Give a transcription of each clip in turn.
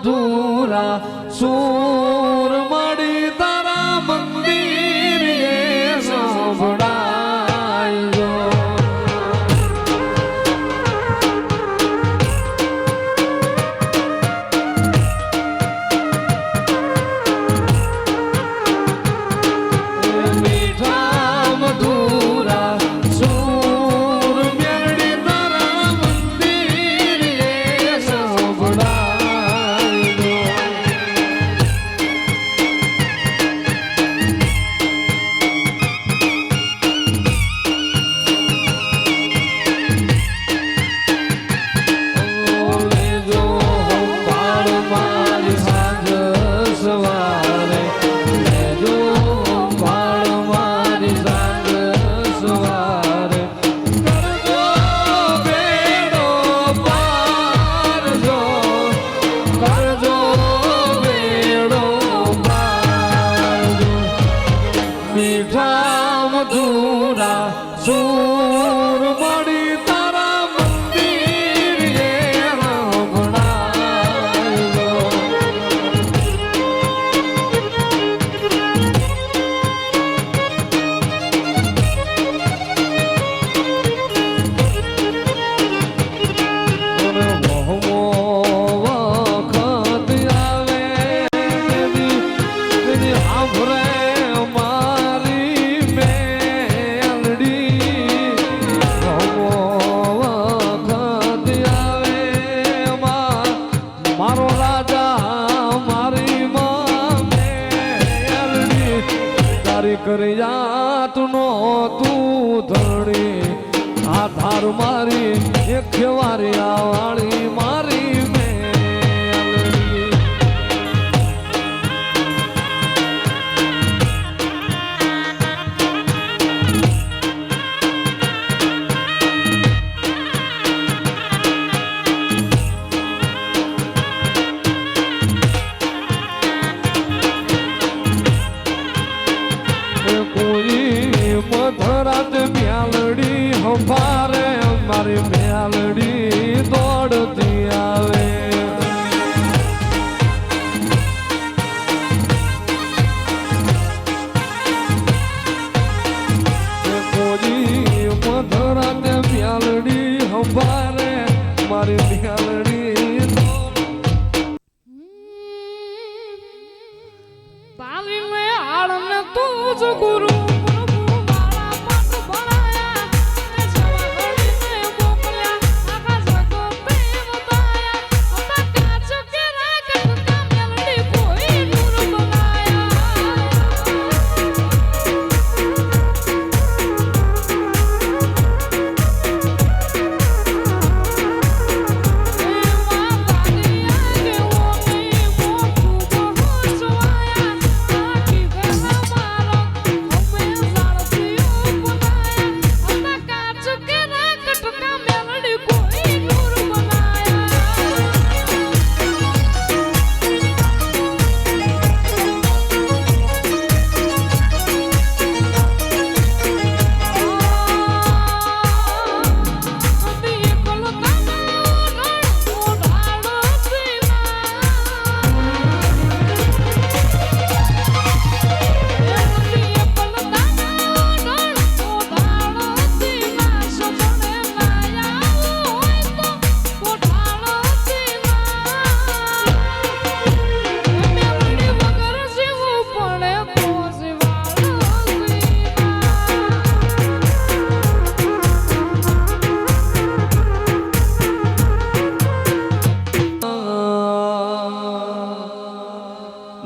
મધુરા સૂર મળી તારા મંદિરે સંભળાયો મીઠા મધુરા સૂર મેળડી તારા મંદિરે સંભળાયો સૂર મળી તારા મંદિરે સંભળાયો વખત આવે તેની આભરે કર્યાતનો તું ધણી આધાર મારી એક વારી આવાળી મારી મેલડી મધરાત મ્યાલડી હંભારે મારી મ્યાલડી દોડતી આવે કોઈ મધરાત મ્યાલડી હંભારે મારી મ્યાલડી પાલીને આળને તું જ ગુરુ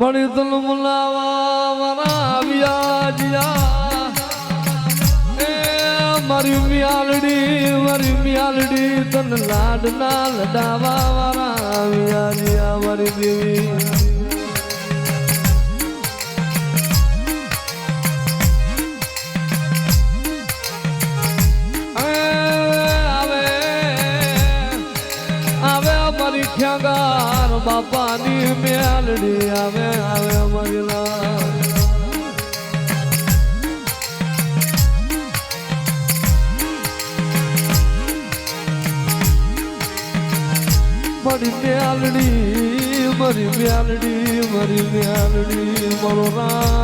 મળી તલ મુલાવા મારા વ્યાજિયા મારી મ્યાલડી તન લાડ ના લડાવા મારા વ્યાજિયા મારી દેવી મારી ખ્યાગાર બાપાની મ્યાલડી આવે મારી મારી મ્યાલડી મારી મ્યાલડી મારી મ્યાલડી મારો રામ